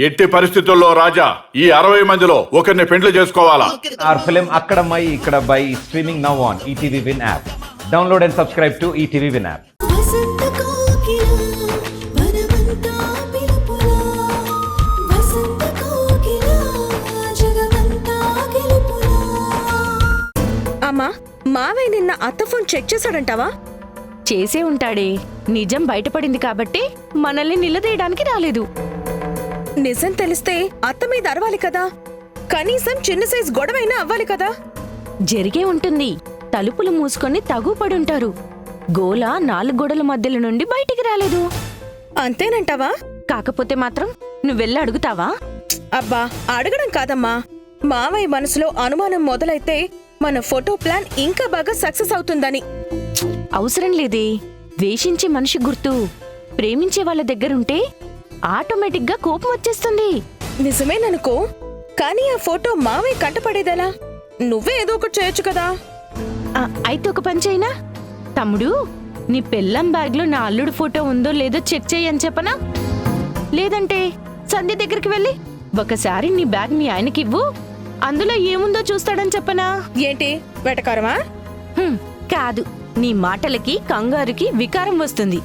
ఎట్టి పరిస్థితుల్లో రాజా ఈ 60 మందిలో ఒకరిని పెండ్లి చేసుకోవాలా? Our film Akkadamai Ikkadabai is streaming now on ETV Win app. Download and subscribe to ETV Win app. వసంత కోకిల వనమంతా పిలుపులా వసంత కోకిల జగమంతా గెలుపులా. అమ్మా మావయ్య నిన్న అత్త ఫోన్ చెక్ చేశాడంటావా? చేసే ఉంటాడే. నిజం బయటపడింది కాబట్టి మనల్ని నిలదీయడానికి రాలేదు. నిజం తెలిస్తే అత్త మీద అరవాలి కదా, కనీసం చిన్న సైజ్ గొడవైనా అవ్వాలి కదా. జరిగే ఉంటుంది. తలుపులు మూసుకొని తగుపడుంటారు. గోల 4 గోడల మధ్యలో నుండి బయటికి రాలేదు. అంతేనంటావా? కాకపోతే మాత్రం నువ్వెళ్ళి అడుగుతావా? అబ్బా అడగడం కాదమ్మా, మావయ్య మనసులో అనుమానం మొదలైతే మన ఫోటో ప్లాన్ ఇంకా బాగా సక్సెస్ అవుతుందని. అవసరం లేదే. ద్వేషించే మనిషి గుర్తు ప్రేమించే వాళ్ళ దగ్గరుంటే ఆటోమేటిక్గా కోపం వచ్చేస్తుంది. నిజమేననుకో, కానీ ఆ ఫోటో మావయ్య కంటపడేదెలా? నువ్వే ఏదో ఒకటి చేయొచ్చు కదా. అయితే ఒక పని చేయనా? తమ్ముడు, నీ పెళ్ళం బ్యాగ్లో నా అల్లుడు ఫోటో ఉందో లేదో చెక్ చెయ్యని చెప్పనా? లేదంటే సంధ్య దగ్గరికి వెళ్ళి ఒకసారి నీ బ్యాగ్ మీ ఆయనకివ్వు, అందులో ఏముందో చూస్తాడని చెప్పనా? ఏంటి వెటకారమా? కాదు, నీ మాటలకి కంగారుకి వికారం వస్తుంది.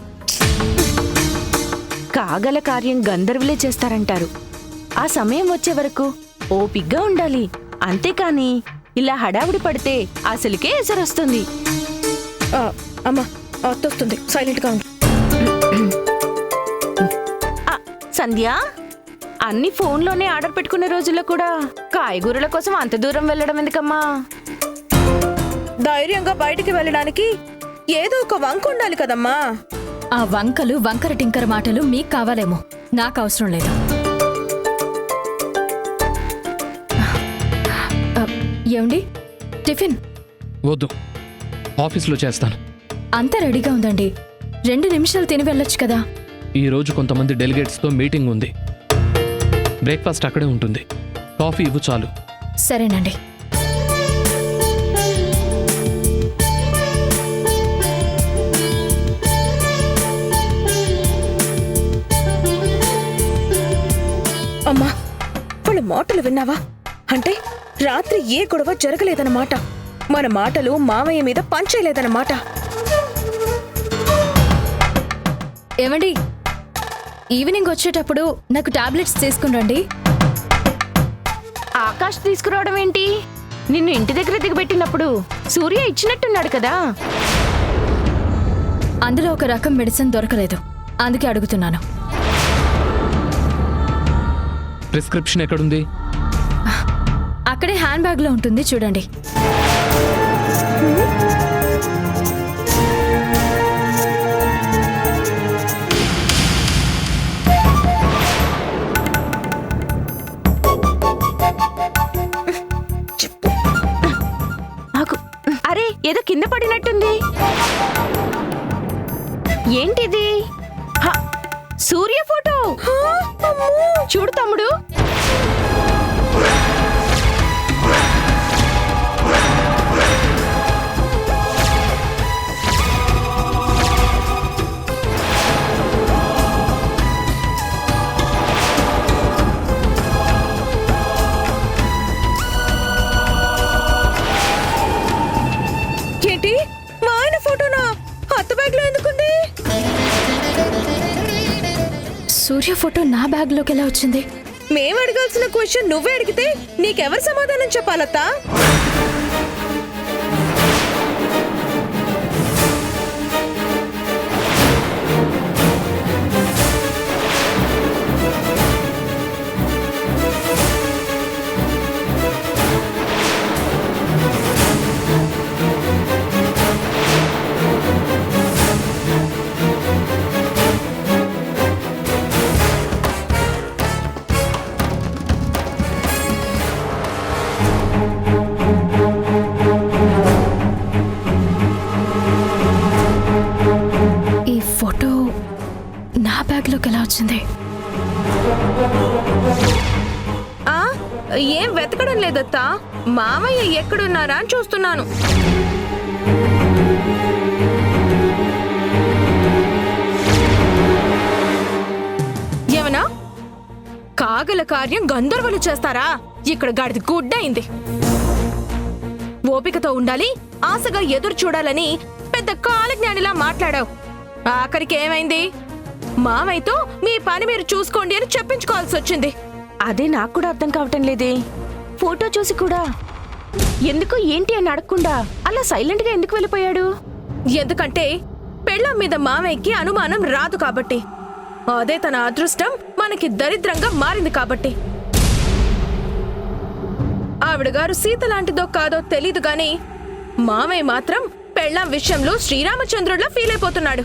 కాగల కార్యం గంధర్వులే చేస్తారంటారు. ఆ సమయం వచ్చే వరకు ఓపిగ్గా ఉండాలి. అంతేకాని ఇలా హడావుడి పడితే అసలుకే ఎసరొస్తుంది. అమ్మా అత్తొస్తుంది, సైలెంట్ గా ఉండు. సంధ్య, అన్ని ఫోన్లోనే ఆర్డర్ పెట్టుకునే రోజుల్లో కూడా కాయగూరల కోసం అంత దూరం వెళ్ళడం ఎందుకమ్మా? ధైర్యంగా బయటికి వెళ్ళడానికి ఏదో ఒక వంక ఉండాలి కదమ్మా. ఆ వంకలు వంకర టింకర మాటలు మీకు కావాలేమో, నాకు అవసరం లేదు. ఏమండి, టిఫిన్ వద్దు, ఆఫీస్లో చేస్తాను. అంతా రెడీగా ఉందండి, 2 నిమిషాలు తిని వెళ్ళొచ్చు కదా. ఈ రోజు కొంతమంది డెలిగేట్స్తో మీటింగ్ ఉంది. బ్రేక్ఫాస్ట్ అక్కడే ఉంటుంది. కాఫీ ఇవ్వు చాలు. సరేనండి. అమ్మా వాళ్ళ మాటలు విన్నావా? అంటే రాత్రి ఏ గొడవ జరగలేదన్నమాట. మన మాటలు మావయ్య మీద పంచేయలేదన్నమాట. ఏమండి, ఈవినింగ్ వచ్చేటప్పుడు నాకు టాబ్లెట్స్ తీసుకుని రండి. ఆకాష్ తీసుకురావడం ఏంటి? నిన్ను ఇంటి దగ్గర దిగబెట్టినప్పుడు సూర్య ఇచ్చినట్టున్నాడు కదా. అందులో ఒక రకం మెడిసిన్ దొరకలేదు, అందుకే అడుగుతున్నాను. ప్రిస్క్రిప్షన్ ఎక్కడుంది? అక్కడే హ్యాండ్ బ్యాగ్లో ఉంటుంది, చూడండి. అరే, ఏదో కింద పడినట్టుంది. ఏంటిది? సూర్య ఫోటో. చూడు తమ్ముడు. ఏంటి, మా ఆయన ఫోటోనా అత్త బ్యాగ్ లో ఎందుకుంది? సూర్య ఫోటో నా బ్యాగ్లోకి ఎలా వచ్చింది? మేము అడగాల్సిన క్వశ్చన్ నువ్వే అడిగితే నీకెవరు సమాధానం చెప్పాలత్తా? ఈ ఫోటో నా బ్యాగ్లోకి ఎలా వచ్చింది? ఏం వెతకడం లేదత్తా, మామయ్య ఎక్కడున్నారా అని చూస్తున్నాను. ఏమన్నా ఆగల కార్యం గందరగోళం చేస్తారా? ఇక్కడ గాడిది గుడ్డయింది. ఓపికతో ఉండాలి, ఆశగా ఎదురు చూడాలని పెద్ద కాలజ్ఞానిలా మాట్లాడావు. ఆఖరికి ఏమైంది? మామయ్యతో మీ పని మీరు చూసుకోండి అని చెప్పించుకోవాల్సి వచ్చింది. అదే నాకు కూడా అర్థం కావటం లేదే. ఫోటో చూసి కూడా ఎందుకు ఏంటి అని అడగకుండా అలా సైలెంట్ గా ఎందుకు వెళ్ళిపోయాడు? ఎందుకంటే పెళ్ళాం మీద మామయ్యకి అనుమానం రాదు కాబట్టి. అదే తన అదృష్టం మనకి దరిద్రంగా మారింది కాబట్టి. ఆవిడ గారు సీత లాంటిదో కాదో తెలీదు గాని మామయ్య మాత్రం పెళ్ళాం విషయంలో శ్రీరామచంద్రుడిలా ఫీల్ అయిపోతున్నాడు.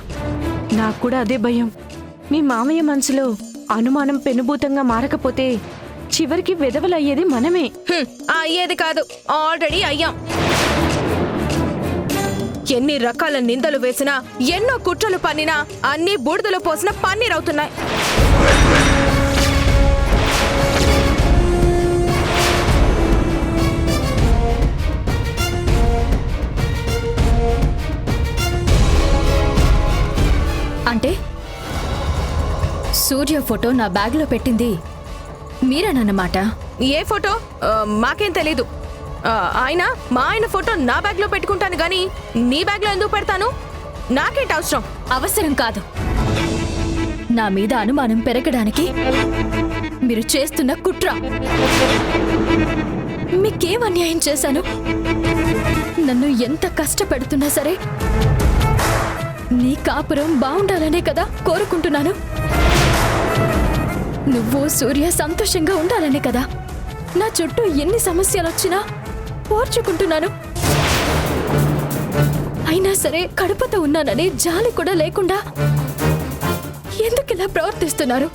నాకు కూడా అదే భయం. మీ మామయ్య మనసులో అనుమానం పెనుభూతంగా మారకపోతే చివరికి వెదవలయ్యేది మనమే. అయ్యేది కాదు, ఆల్రెడీ అయ్యాం. ఎన్ని రకాల నిందలు వేసినా, ఎన్నో కుట్రలు పన్నినా అన్ని బూడిదలో పోసిన పన్నీరవుతున్నాయి. అంటే సూర్య ఫోటో నా బ్యాగ్లో పెట్టింది మీరేనన్నమాట? ఏ ఫోటో? మాకేం తెలీదు. మా ఆయన ఫోటో నా బ్యాగ్ లో పెట్టుకుంటాను గాని నీ బ్యాగ్ లో ఎందుకు పెడతాను? నాకేంటి అవసరం? అవసరం కాదు. నా మీద అనుమానం పెరగడానికి మీరు చేస్తున్న కుట్ర. మీకేం అన్యాయం చేశాను? నన్ను ఎంత కష్టపెడుతున్నా సరే నీ కాపురం బాగుండాలనే కదా కోరుకుంటున్నాను. నువ్వు సూర్య సంతోషంగా ఉండాలనే కదా నా చుట్టూ ఎన్ని సమస్యలు వచ్చినా ఓర్చుకుంటున్నాను. అయినా సరే కడుపుతో ఉన్నానని జాలి కూడా లేకుండా ఎందుకు ఇలా ప్రవర్తిస్తున్నారు?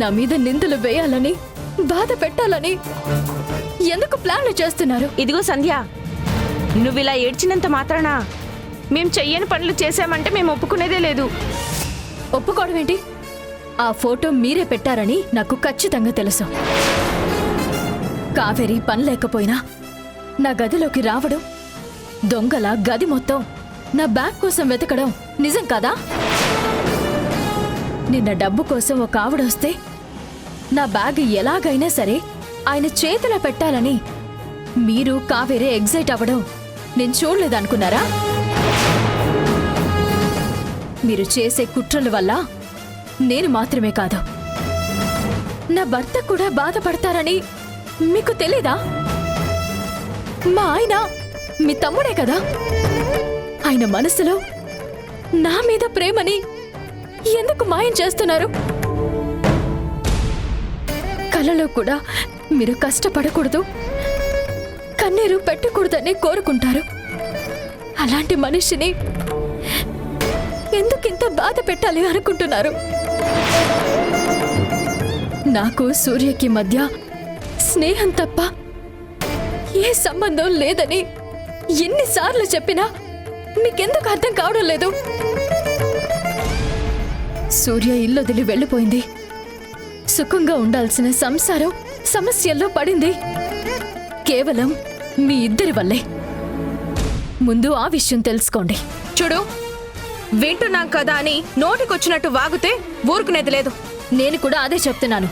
నా మీద నిందలు వేయాలని, బాధ పెట్టాలని ఎందుకు ప్లాన్లు చేస్తున్నారు? ఇదిగో సంధ్య, నువ్విలా ఏడ్చినంత మాత్రాన మేం చెయ్యని పనులు చేశామంటే మేము ఒప్పుకునేదే లేదు. ఒప్పుకోవడం ఏంటి? ఆ ఫోటో మీరే పెట్టారని నాకు ఖచ్చితంగా తెలుసు. కావేరి పని లేకపోయినా నా గదిలోకి రావడం, దొంగల గది మొత్తం నా బ్యాగ్ కోసం వెతకడం నిజం కాదా? నిన్న డబ్బు కోసం ఒక ఆవిడొస్తే నా బ్యాగ్ ఎలాగైనా సరే ఆయన చేతిలో పెట్టాలని మీరు కావేరి ఎగ్జైట్ అవ్వడం నేను చూడలేదనుకున్నారా? మీరు చేసే కుట్రల వల్ల నేను మాత్రమే కాదు, నా భర్త కూడా బాధపడతారని మీకు తెలీదా? మా ఆయన మీ తమ్ముడే కదా. ఆయన మనసులో నా మీద ప్రేమని ఎందుకు మాయం చేస్తున్నారు? కలలో కూడా మీరు కష్టపడకూడదు, కన్నీరు పెట్టకూడదని కోరుకుంటారు. అలాంటి మనిషిని ఎందుకింత బాధ పెట్టాలి అనుకుంటున్నారు? నాకు సూర్యకి మధ్య స్నేహం తప్ప ఏ సంబంధం లేదని ఎన్నిసార్లు చెప్పినా మీకెందుకు అర్థం కావడం లేదు? సూర్య ఇల్లు వదిలి వెళ్ళిపోయింది. సుఖంగా ఉండాల్సిన సంసారం సమస్యల్లో పడింది కేవలం మీ ఇద్దరి వల్లే. ముందు ఆ విషయం తెలుసుకోండి. చూడు, వింటున్నాం కదా అని నోటికొచ్చినట్టు వాగుతే ఊరుకునేది లేదు. నేను కూడా అదే చెప్తున్నాను.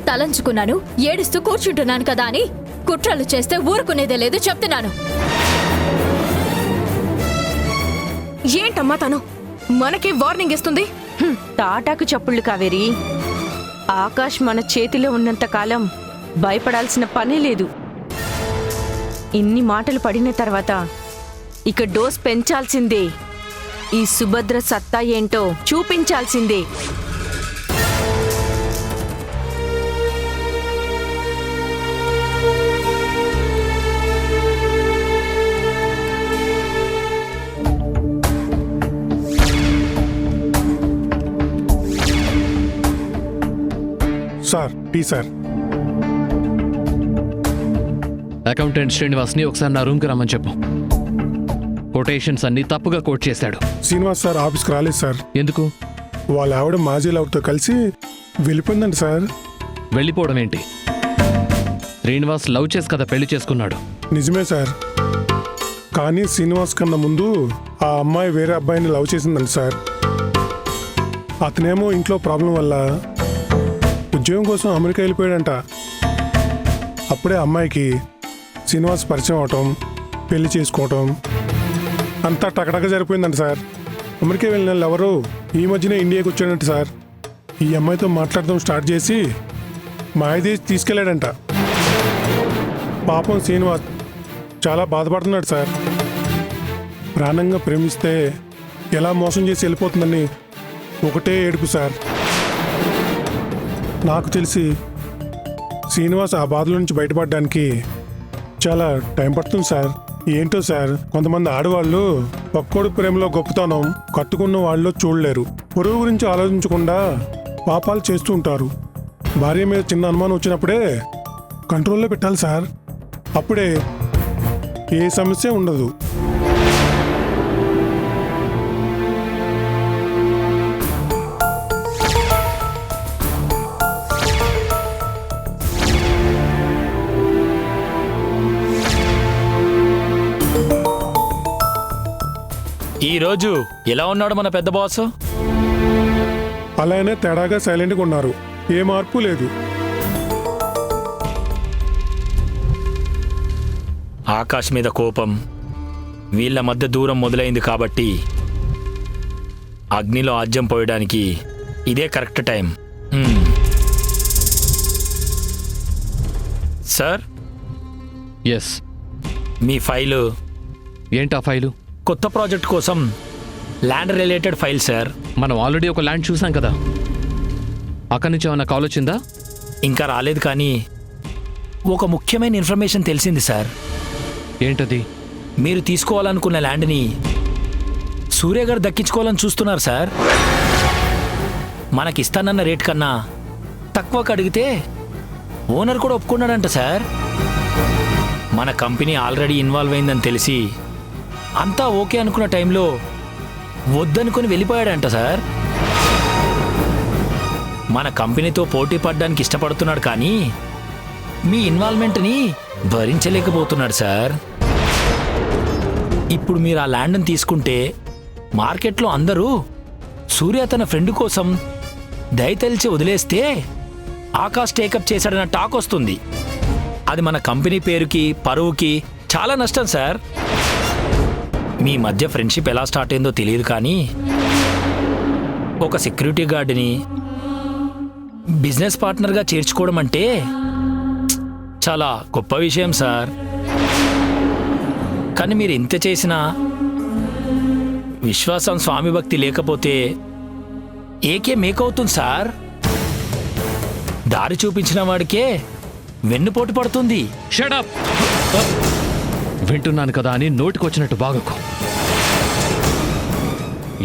తలంచుకున్నాను, ఏడుస్తూ కూర్చుంటున్నాను కదా అని కుట్రలు చేస్తే ఊరుకునేదే లేదు చెప్తున్నాను. ఏంటమ్మా తను మనకి వార్నింగ్ ఇస్తుంది? తాటాకు చప్పుళ్ళు కావేరి. ఆకాష్ మన చేతిలో ఉన్నంత కాలం భయపడాల్సిన పనే లేదు. ఇన్ని మాటలు పడిన తర్వాత ఇక డోస్ పెంచాల్సిందే. ఈ సుభద్ర సత్తా ఏంటో చూపించాల్సిందే. Sir, tea sir. అకౌంటెంట్ శ్రీనివాస్ని ఒకసారి నా రూమ్కి రమ్మని చెప్పు. కొటేషన్స్ అన్ని తప్పుగా కోట్ చేశాడు. శ్రీనివాస్ సార్ ఆఫీస్కి రాలేదు సార్. ఎందుకు? వాళ్ళ ఆవిడ మాజీ లవర్తో కలిసి వెళ్ళిపోయిందండి సార్. వెళ్ళిపోవడం ఏంటి? శ్రీనివాస్ లవ్ చేసి కదా పెళ్లి చేసుకున్నాడు. నిజమే సార్, కానీ శ్రీనివాస్ కన్నా ముందు ఆ అమ్మాయి వేరే అబ్బాయిని లవ్ చేసిందండి సార్. అతనేమో ఇంట్లో ప్రాబ్లం వల్ల ఉద్యోగం కోసం అమెరికా వెళ్ళిపోయాడంట. అప్పుడే అమ్మాయికి శ్రీనివాస్ పరిచయం అవటం, పెళ్లి చేసుకోవటం అంతా టకటక జరిపోయిందంట సార్. అమెరికా వెళ్ళిన వాళ్ళు ఎవరు ఈ మధ్యనే ఇండియాకి వచ్చాడంట సార్. ఈ అమ్మాయితో మాట్లాడటం స్టార్ట్ చేసి మాయదేశ్ తీసుకెళ్ళాడంట. పాపం శ్రీనివాస్ చాలా బాధపడుతున్నాడు సార్. ప్రాణంగా ప్రేమిస్తే ఎలా మోసం చేసి వెళ్ళిపోతుందని ఒకటే ఏడుపు సార్. నాకు తెలిసి శ్రీనివాస్ ఆ బాధల నుంచి బయటపడడానికి చాలా టైం పడుతుంది సార్. ఏంటో సార్, కొంతమంది ఆడవాళ్ళు పక్కోడి ప్రేమలో గొప్పతనం కట్టుకున్న వాళ్ళు చూడలేరు. పొరుగు గురించి ఆలోచించకుండా పాపాలు చేస్తూ ఉంటారు. భార్య మీద చిన్న అనుమానం వచ్చినప్పుడే కంట్రోల్లో పెట్టాలి సార్. అప్పుడే ఏ సమస్య ఉండదు. ఈరోజు ఎలా ఉన్నాడు మన పెద్ద బాస్? అలానే తేడాగా సైలెంట్గా ఉన్నారు. ఏ మార్పు లేదు. ఆకాష్ మీద కోపం, వీళ్ళ మధ్య దూరం మొదలైంది కాబట్టి అగ్నిలో ఆజ్యం పోయడానికి ఇదే కరెక్ట్ టైం. Sir, yes. మీ ఫైలు. ఏంటా ఫైలు? కొత్త ప్రాజెక్ట్ కోసం ల్యాండ్ రిలేటెడ్ ఫైల్ సార్. మనం ఆల్రెడీ ఒక ల్యాండ్ చూసాం కదా, అక్కడి నుంచి ఏమన్నా కాల్ వచ్చిందా? ఇంకా రాలేదు, కానీ ఒక ముఖ్యమైన ఇన్ఫర్మేషన్ తెలిసింది సార్. ఏంటది? మీరు తీసుకోవాలనుకున్న ల్యాండ్ని సూర్య గారు దక్కించుకోవాలని చూస్తున్నారు సార్. మనకిస్తానన్న రేట్ కన్నా తక్కువకు అడిగితే ఓనర్ కూడా ఒప్పుకున్నాడంట సార్. మన కంపెనీ ఆల్రెడీ ఇన్వాల్వ్ అయిందని తెలిసి అంతా ఓకే అనుకున్న టైంలో వద్దనుకొని వెళ్ళిపోయాడంట సార్. మన కంపెనీతో పోటీ పడడానికి ఇష్టపడుతున్నాడు, కానీ మీ ఇన్వాల్వ్మెంట్ని భరించలేకపోతున్నాడు సార్. ఇప్పుడు మీరు ఆ ల్యాండ్ని తీసుకుంటే మార్కెట్లో అందరూ సూర్య తన ఫ్రెండ్ కోసం దయతలిచి వదిలేస్తే ఆకాష్ టేకప్ చేశాడన్న టాక్ వస్తుంది. అది మన కంపెనీ పేరుకి, పరువుకి చాలా నష్టం సార్. మీ మధ్య ఫ్రెండ్షిప్ ఎలా స్టార్ట్ అయిందో తెలియదు, కానీ ఒక సెక్యూరిటీ గార్డుని బిజినెస్ పార్ట్నర్గా చేర్చుకోవడం అంటే చాలా గొప్ప విషయం సార్. కానీ మీరు ఇంత చేసినా విశ్వాసం, స్వామి భక్తి లేకపోతే ఏకే మేకవుతుంది సార్. దారి చూపించిన వాడికే వెన్నుపోటు పడుతుంది. Shut up! వింటున్నాను కదా అని నోటికొచ్చినట్టు బాగకు.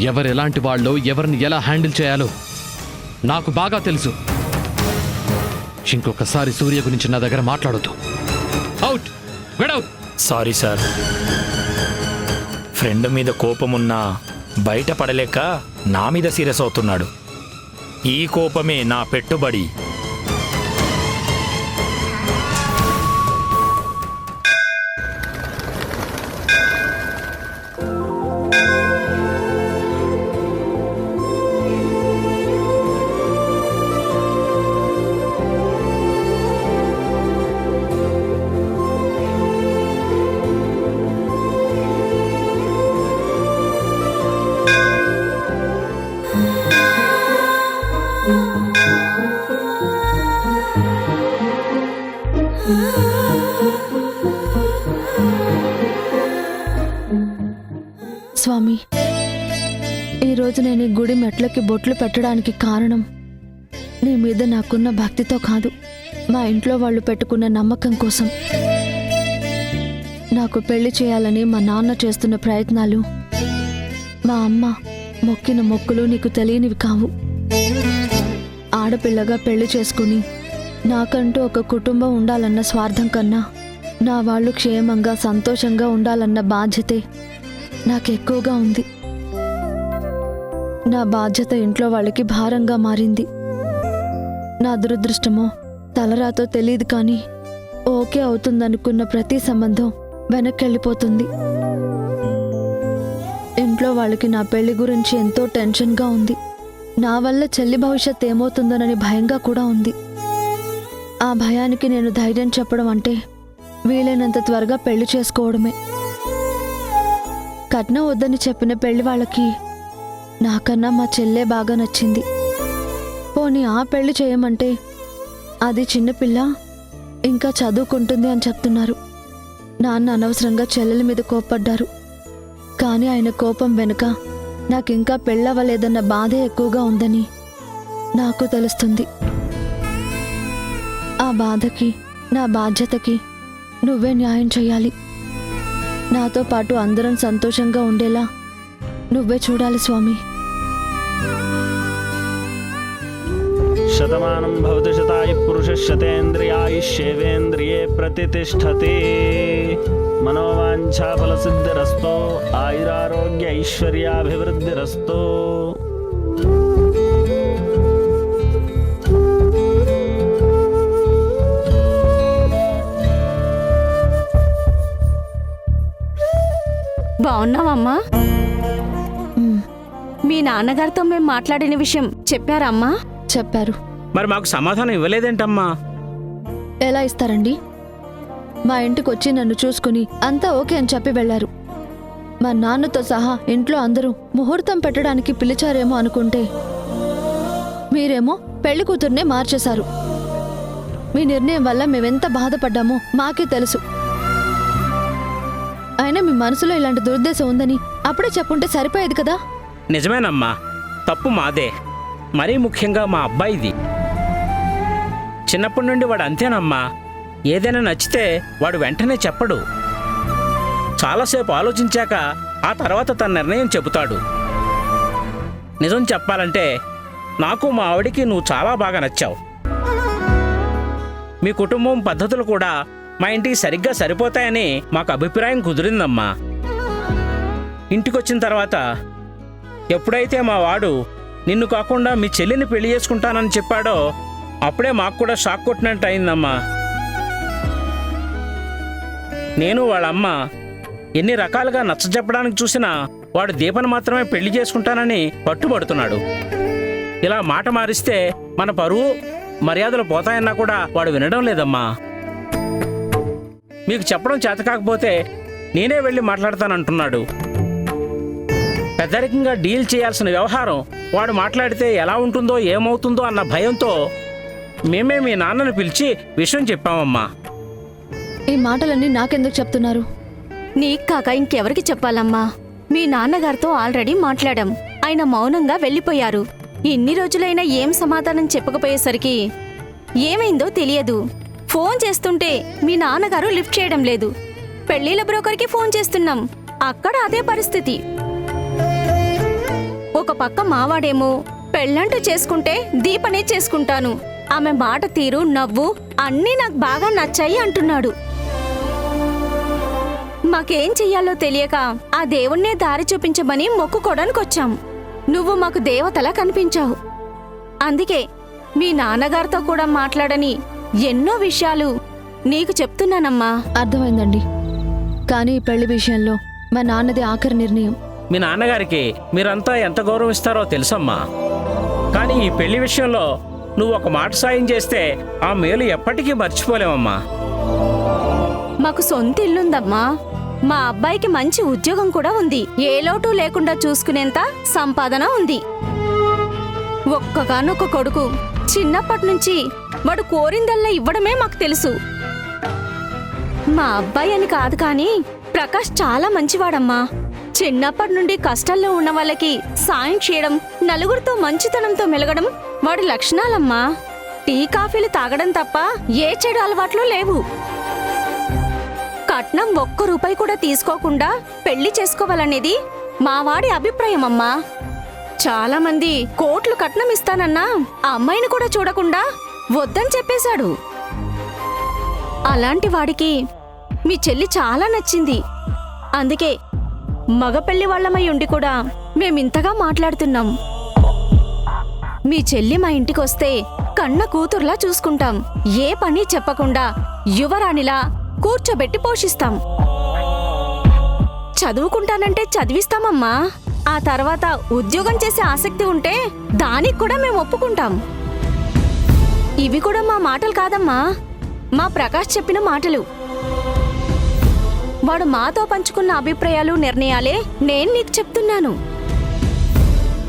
ఎవరు ఎలాంటి వాళ్ళో, ఎవరిని ఎలా హ్యాండిల్ చేయాలో నాకు బాగా తెలుసు. ఇంకొకసారి సూర్య గురించి నా దగ్గర మాట్లాడొద్దు. Out! Get out! Sorry sir. Friend మీద కోపమున్నా బయటపడలేక నా మీద సీరియస్ అవుతున్నాడు. ఈ కోపమే నా పెట్టుబడి. స్వామి, ఈరోజు నేను ఈ గుడి మెట్లకి బొట్లు పెట్టడానికి కారణం నీ మీద నాకున్న భక్తితో కాదు, మా ఇంట్లో వాళ్ళు పెట్టుకున్న నమ్మకం కోసం. నాకు పెళ్లి చేయాలని మా నాన్న చేస్తున్న ప్రయత్నాలు, మా అమ్మ మొక్కిన మొక్కులు నీకు తెలియనివి కావు. ఆడపిల్లగా పెళ్లి చేసుకుని నాకంటూ ఒక కుటుంబం ఉండాలన్న స్వార్థం కన్నా నా వాళ్ళు క్షేమంగా సంతోషంగా ఉండాలన్న బాధ్యతే నాకెక్కువగా ఉంది. నా బాధ్యత ఇంట్లో వాళ్ళకి భారంగా మారింది. నా దురదృష్టమో తలరాతో తెలియదు, కానీ ఓకే అవుతుందనుకున్న ప్రతి సంబంధం వెనక్కెళ్ళిపోతుంది. ఇంట్లో వాళ్ళకి నా పెళ్లి గురించి ఎంతో టెన్షన్గా ఉంది. నా వల్ల చెల్లి భవిష్యత్ ఏమవుతుందోనని భయంగా కూడా ఉంది. ఆ భయానికి నేను ధైర్యం చెప్పడం అంటే వీలైనంత త్వరగా పెళ్లి చేసుకోవడమే. కట్నం వద్దని చెప్పిన పెళ్లి వాళ్ళకి నాకన్నా మా చెల్లే బాగా నచ్చింది. పోనీ ఆ పెళ్లి చేయమంటే అది చిన్నపిల్ల, ఇంకా చదువుకుంటుంది అని చెప్తున్నారు. నాన్న అనవసరంగా చెల్లెల మీద కోప్పడ్డారు. కానీ ఆయన కోపం వెనుక నాకింకా పెళ్ళవ్వలేదన్న బాధే ఎక్కువగా ఉందని నాకు తెలుస్తుంది. ఆ బాధకి, నా బాధ్యతకి నువ్వే న్యాయం చేయాలి. నాతో పాటు అందరం సంతోషంగా ఉండేలా నువ్వే చూడాలి స్వామి. శతమానం భవతి శతాయ పురుష శతేంద్రియాయుష్యేవేంద్రియే ప్రతిష్టతి. మనోవాంఛా ఫలసిద్ధిరస్తో ఆయురారోగ్య ఐశ్వర్యాభివృద్ధిరస్తో. బాగున్నావమ్మా? మీ నాన్నగారితో మేము మాట్లాడిన విషయం చెప్పారమ్మా? చెప్పారు. మరి మాకు సమాధానం ఇవ్వలేదేంటమ్మా? ఎలా ఇస్తారండి? మా ఇంటికి వచ్చి నన్ను చూసుకుని అంతా ఓకే అని చెప్పి వెళ్లారు. మా నాన్నతో సహా ఇంట్లో అందరూ ముహూర్తం పెట్టడానికి పిలిచారేమో అనుకుంటే మీరేమో పెళ్లి కూతుర్నే మార్చేశారు. మీ నిర్ణయం వల్ల మేమెంత బాధపడ్డామో మాకే తెలుసు. అయినా మీ మనసులో ఇలాంటి దురుద్దేశం ఉందని అప్పుడే చెప్పుంటే సరిపోయేది కదా. నిజమేనమ్మా, తప్పు మాదే. మరీ ముఖ్యంగా మా అబ్బాయిది. చిన్నప్పటి నుండి వాడు అంతేనమ్మా. ఏదైనా నచ్చితే వాడు వెంటనే చెప్పడు. చాలాసేపు ఆలోచించాక ఆ తర్వాత తన నిర్ణయం చెబుతాడు. నిజం చెప్పాలంటే నాకు మా ఆవిడికి నువ్వు చాలా బాగా నచ్చావు. మీ కుటుంబం పద్ధతులు కూడా మా ఇంటికి సరిగ్గా సరిపోతాయని మాకు అభిప్రాయం కుదిరిందమ్మా. ఇంటికొచ్చిన తర్వాత ఎప్పుడైతే మా వాడు నిన్ను కాకుండా మీ చెల్లిని పెళ్లి చేసుకుంటానని చెప్పాడో అప్పుడే మాకు కూడా షాక్ కొట్టినట్టు అయిందమ్మా. నేను వాళ్ళమ్మ ఎన్ని రకాలుగా నచ్చజెప్పడానికి చూసినా వాడు దీపను మాత్రమే పెళ్లి చేసుకుంటానని పట్టుబడుతున్నాడు. ఇలా మాట మారిస్తే మన పరువు మర్యాదలు పోతాయన్నా కూడా వాడు వినడం లేదమ్మా. మీకు చెప్పడం చేత కాకపోతే నేనే వెళ్ళి మాట్లాడతానంటున్నాడు. పెద్దరికంగా డీల్ చేయాల్సిన వ్యవహారం వాడు మాట్లాడితే ఎలా ఉంటుందో ఏమవుతుందో అన్న భయంతో మేమే మీ నాన్నను పిలిచి విషయం చెప్పామమ్మా. ఈ మాటలన్నీ నాకెందుకు చెప్తున్నారు? నీకు కాక ఇంకెవరికి చెప్పాలమ్మా? మీ నాన్నగారితో ఆల్రెడీ మాట్లాడాం. ఆయన మౌనంగా వెళ్ళిపోయారు. ఇన్ని రోజులైనా ఏం సమాధానం చెప్పకపోయేసరికి ఏమైందో తెలియదు. ఫోన్ చేస్తుంటే మీ నాన్నగారు లిఫ్ట్ చేయడం లేదు. పెళ్లిళ్ళ బ్రోకర్కి ఫోన్ చేస్తున్నాం, అక్కడ అదే పరిస్థితి. ఒక పక్క మావాడేమో పెళ్ళంటూ చేసుకుంటే దీపనే చేసుకుంటాను, ఆమె మాట తీరు నవ్వు అన్నీ నాకు బాగా నచ్చాయి అంటున్నాడు. మాకేం చెయ్యాలో తెలియక ఆ దేవుణ్ణే దారి చూపించమని మొక్కుకోవడానికి వచ్చాం. నువ్వు మాకు దేవతలా కనిపించావు. అందుకే మీ నాన్నగారితో కూడా మాట్లాడని ఎన్నో విషయాలు నీకు చెప్తున్నానమ్మా. అర్థమైందండి. కానీ ఈ పెళ్లి విషయంలో మా నాన్నది ఆఖరి నిర్ణయం. మీ నాన్నగారికి మీరంతా ఎంత గౌరవిస్తారో తెలుసమ్మా. కానీ ఈ పెళ్లి విషయంలో నువ్వు ఒక మాట సాయం చేస్తే ఆ మేలు ఎప్పటికీ మర్చిపోలేమమ్మా. మాకు సొంత ఇల్లుందమ్మా. మా అబ్బాయికి మంచి ఉద్యోగం కూడా ఉంది. ఏ లోటు లేకుండా చూసుకునేంత సంపాదన ఉంది. ఒక్కగానొక్క కొడుకు. చిన్నప్పటి నుంచి వాడు కోరిందల్లా ఇవ్వడమే మాకు తెలుసు. మా అబ్బాయి అని కాదు కానీ ప్రకాష్ చాలా మంచివాడమ్మా. చిన్నప్పటి నుండి కష్టాల్లో ఉన్న వాళ్ళకి సాయం చేయడం, నలుగురితో మంచితనంతో మెలగడం వాడి లక్షణాలమ్మా. టీ కాఫీలు తాగడం తప్ప ఏ చెడు అలవాట్లు లేవు. కట్నం ఒక్క రూపాయి కూడా తీసుకోకుండా పెళ్లి చేసుకోవాలనేది మా వాడి అభిప్రాయం అమ్మా. చాలా మంది కోట్లు కట్నం ఇస్తానన్నా ఆ అమ్మాయిని కూడా చూడకుండా వద్దని చెప్పేశాడు. అలాంటి వాడికి మీ చెల్లి చాలా నచ్చింది. అందుకే మగ పెళ్లి వాళ్ళమై ఉండి కూడా మేమింతగా మాట్లాడుతున్నాం. మీ చెల్లి మా ఇంటికొస్తే కన్న కూతురులా చూసుకుంటాం. ఏ పని చెప్పకుండా యువరాణిలా కూర్చోబెట్టి పోషిస్తాం. చదువుకుంటానంటే చదివిస్తామమ్మా. ఆ తర్వాత ఉద్యోగం చేసే ఆసక్తి ఉంటే దానికి కూడా మేము ఒప్పుకుంటాం. ఇవి కూడా మా మాటలు కాదమ్మా, మా ప్రకాష్ చెప్పిన మాటలు. వాడు మాతో పంచుకున్న అభిప్రాయాలు, నిర్ణయాలే నేను నీకు చెప్తున్నాను.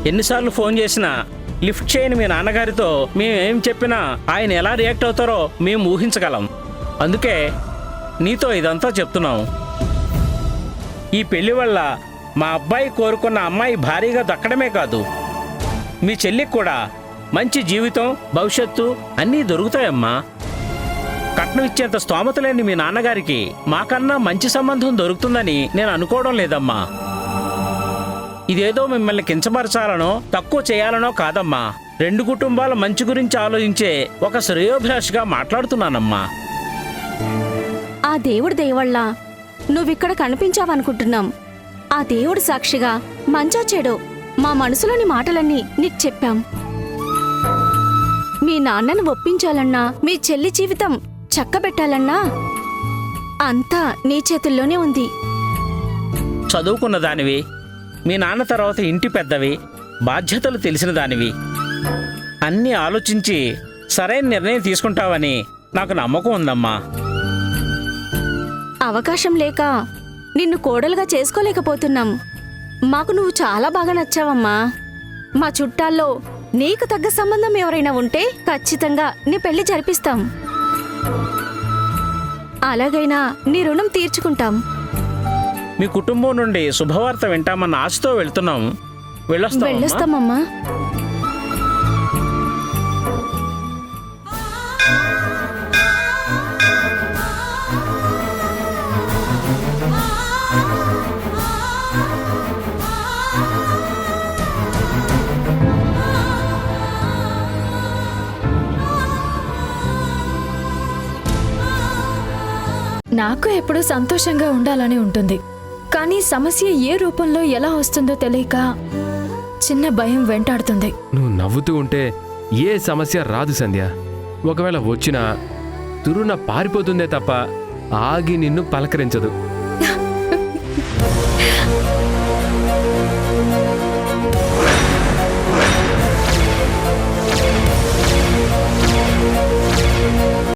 ఎన్నిసార్లు ఫోన్ చేసినా లిఫ్ట్ చేయని మీ నాన్నగారితో మేమేం చెప్పినా ఆయన ఎలా రియాక్ట్ అవుతారో మేము ఊహించగలం. అందుకే నీతో ఇదంతా చెప్తున్నాం. ఈ పెళ్లి వల్ల మా అబ్బాయి కోరుకున్న అమ్మాయి భారీగా దక్కడమే కాదు, మీ చెల్లికి కూడా మంచి జీవితం, భవిష్యత్తు అన్నీ దొరుకుతాయమ్మా. కట్నం ఇచ్చేంత స్తోమత లేని మీ నాన్నగారికి మాకన్నా మంచి సంబంధం దొరుకుతుందని నేను అనుకోవడం లేదమ్మా. ఇదేదో మిమ్మల్ని కించపరచాలనో తక్కువ చేయాలనో కాదమ్మా. రెండు కుటుంబాల మంచి గురించి ఆలోచించే ఒక శ్రేయోభిలాషిగా మాట్లాడుతున్నానమ్మా. ఆ దేవుడి దయవల్ల నువ్విక్కడ కనిపించావనుకుంటున్నాం. ఆ దేవుడి సాక్షిగా మంచో చెడో మా మనసులోని మాటలన్నీ నీకు చెప్పాం. మీ నాన్నను ఒప్పించాలన్నా, మీ చెల్లి జీవితం చక్కబెట్టాలన్నా అంతా నీ చేతుల్లోనే ఉంది. చదువుకున్న దానివి, మీ నాన్న తర్వాత ఇంటి పెద్దవి, బాధ్యతలు తెలిసిన దానివి. అన్నీ ఆలోచించి సరైన నిర్ణయం తీసుకుంటావని నాకు నమ్మకం ఉందమ్మా. అవకాశం లేక నిన్ను కోడలుగా చేసుకోలేకపోతున్నాం. మాకు నువ్వు చాలా బాగా నచ్చావమ్మా. మా చుట్టాల్లో నీకు తగ్గ సంబంధం ఎవరైనా ఉంటే ఖచ్చితంగా నీ పెళ్లి జరిపిస్తాం. అలాగైనా నీ రుణం తీర్చుకుంటాం. మీ కుటుంబం నుండి శుభవార్త వింటామన్న ఆశతో వెళ్తున్నాం. వెళ్ళొస్తామమ్మా. నాకు ఎప్పుడూ సంతోషంగా ఉండాలని ఉంటుంది, కానీ సమస్య ఏ రూపంలో ఎలా వస్తుందో తెలియక చిన్న భయం వెంటాడుతుంది. నువ్వు నవ్వుతూ ఉంటే ఏ సమస్య రాదు సంధ్య. ఒకవేళ వచ్చినా తురున పారిపోతుందే తప్ప ఆగి నిన్ను పలకరించదు.